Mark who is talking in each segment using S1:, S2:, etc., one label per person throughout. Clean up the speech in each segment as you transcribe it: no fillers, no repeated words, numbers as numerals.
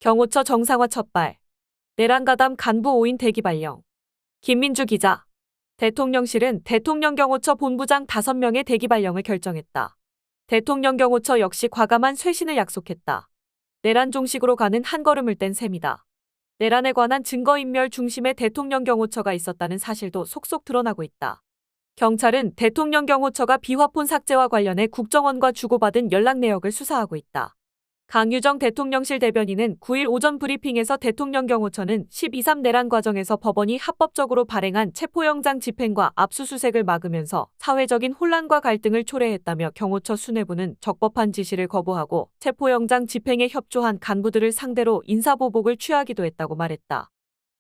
S1: 경호처 정상화 첫발. 내란가담 간부 5인 대기 발령. 김민주 기자. 대통령실은 대통령 경호처 본부장 5명의 대기 발령을 결정했다. 대통령 경호처 역시 과감한 쇄신을 약속했다. 내란 종식으로 가는 한 걸음을 뗀 셈이다. 내란에 관한 증거인멸 중심의 대통령 경호처가 있었다는 사실도 속속 드러나고 있다. 경찰은 대통령 경호처가 비화폰 삭제와 관련해 국정원과 주고받은 연락 내역을 수사하고 있다. 강유정 대통령실 대변인은 9일 오전 브리핑에서 대통령 경호처는 12.3 내란 과정에서 법원이 합법적으로 발행한 체포영장 집행과 압수수색을 막으면서 사회적인 혼란과 갈등을 초래했다며 경호처 수뇌부는 적법한 지시를 거부하고 체포영장 집행에 협조한 간부들을 상대로 인사보복을 취하기도 했다고 말했다.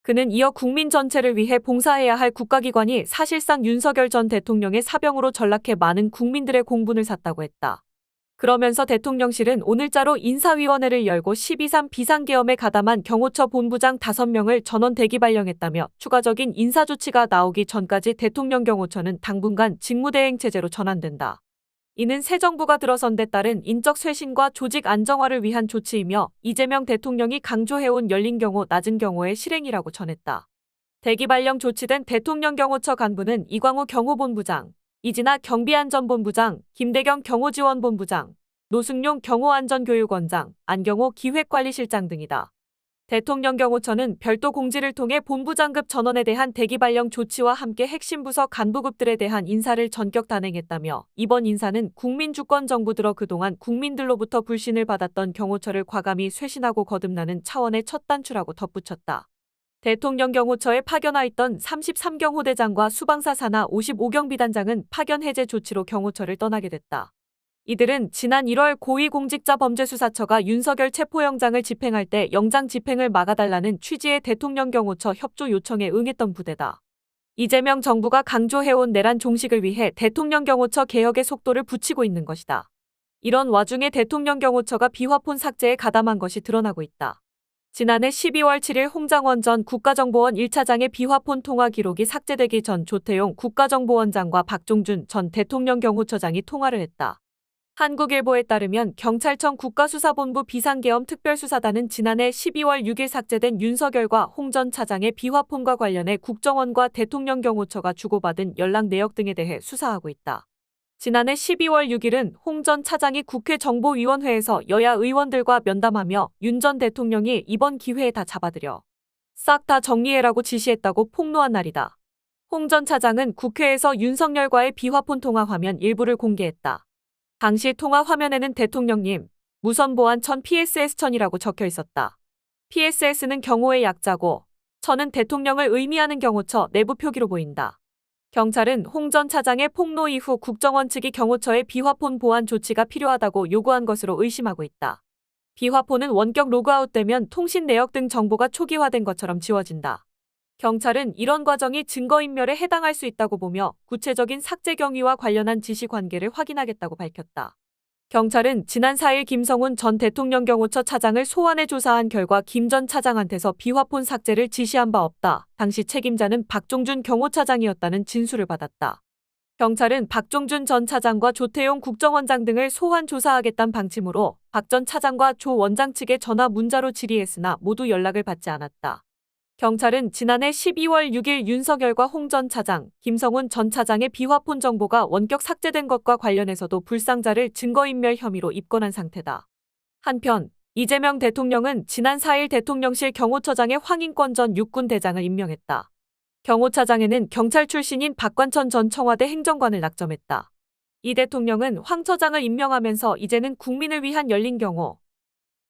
S1: 그는 이어 국민 전체를 위해 봉사해야 할 국가기관이 사실상 윤석열 전 대통령의 사병으로 전락해 많은 국민들의 공분을 샀다고 했다. 그러면서 대통령실은 오늘자로 인사위원회를 열고 12.3 비상계엄에 가담한 경호처 본부장 5명을 전원 대기 발령했다며 추가적인 인사조치가 나오기 전까지 대통령 경호처는 당분간 직무대행체제로 전환된다. 이는 새 정부가 들어선 데 따른 인적 쇄신과 조직 안정화를 위한 조치이며 이재명 대통령이 강조해온 열린 경호, 낮은 경호의 실행이라고 전했다. 대기 발령 조치된 대통령 경호처 간부는 이광우 경호본부장, 이진아 경비안전본부장, 김대경 경호지원본부장, 노승용 경호안전교육원장, 안경호 기획관리실장 등이다. 대통령 경호처는 별도 공지를 통해 본부장급 전원에 대한 대기 발령 조치와 함께 핵심 부서 간부급들에 대한 인사를 전격 단행했다며 이번 인사는 국민주권정부 들어 그동안 국민들로부터 불신을 받았던 경호처를 과감히 쇄신하고 거듭나는 차원의 첫 단추라고 덧붙였다. 대통령 경호처에 파견와 있던 33경호대장과 수방사 산하 55경비단장은 파견 해제 조치로 경호처를 떠나게 됐다. 이들은 지난 1월 고위공직자범죄수사처가 윤석열 체포영장을 집행할 때 영장 집행을 막아달라는 취지의 대통령 경호처 협조 요청에 응했던 부대다. 이재명 정부가 강조해온 내란 종식을 위해 대통령 경호처 개혁의 속도를 붙이고 있는 것이다. 이런 와중에 대통령 경호처가 비화폰 삭제에 가담한 것이 드러나고 있다. 지난해 12월 7일 홍장원 전 국가정보원 1차장의 비화폰 통화 기록이 삭제되기 전 조태용 국가정보원장과 박종준 전 대통령 경호처장이 통화를 했다. 한국일보에 따르면 경찰청 국가수사본부 비상계엄 특별수사단은 지난해 12월 6일 삭제된 윤석열과 홍 전 차장의 비화폰과 관련해 국정원과 대통령 경호처가 주고받은 연락 내역 등에 대해 수사하고 있다. 지난해 12월 6일은 홍 전 차장이 국회 정보위원회에서 여야 의원들과 면담하며 윤 전 대통령이 이번 기회에 다 잡아들여 싹 다 정리해라고 지시했다고 폭로한 날이다. 홍 전 차장은 국회에서 윤석열과의 비화폰 통화 화면 일부를 공개했다. 당시 통화 화면에는 대통령님, 무선보안 천 PSS 천이라고 적혀 있었다. PSS는 경호의 약자고 천은 대통령을 의미하는 경호처 내부 표기로 보인다. 경찰은 홍 전 차장의 폭로 이후 국정원 측이 경호처의 비화폰 보안 조치가 필요하다고 요구한 것으로 의심하고 있다. 비화폰은 원격 로그아웃되면 통신 내역 등 정보가 초기화된 것처럼 지워진다. 경찰은 이런 과정이 증거인멸에 해당할 수 있다고 보며 구체적인 삭제 경위와 관련한 지시 관계를 확인하겠다고 밝혔다. 경찰은 지난 4일 김성훈 전 대통령 경호처 차장을 소환해 조사한 결과 김 전 차장한테서 비화폰 삭제를 지시한 바 없다. 당시 책임자는 박종준 경호차장이었다는 진술을 받았다. 경찰은 박종준 전 차장과 조태용 국정원장 등을 소환 조사하겠다는 방침으로 박 전 차장과 조 원장 측에 전화 문자로 질의했으나 모두 연락을 받지 않았다. 경찰은 지난해 12월 6일 윤석열과 홍 전 차장, 김성훈 전 차장의 비화폰 정보가 원격 삭제된 것과 관련해서도 불상자를 증거인멸 혐의로 입건한 상태다. 한편 이재명 대통령은 지난 4일 대통령실 경호처장에 황인권 전 육군대장을 임명했다. 경호차장에는 경찰 출신인 박관천 전 청와대 행정관을 낙점했다. 이 대통령은 황 처장을 임명하면서 이제는 국민을 위한 열린 경호,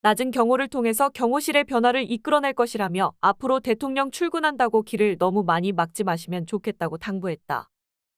S1: 낮은 경호를 통해서 경호실의 변화를 이끌어낼 것이라며 앞으로 대통령 출근한다고 길을 너무 많이 막지 마시면 좋겠다고 당부했다.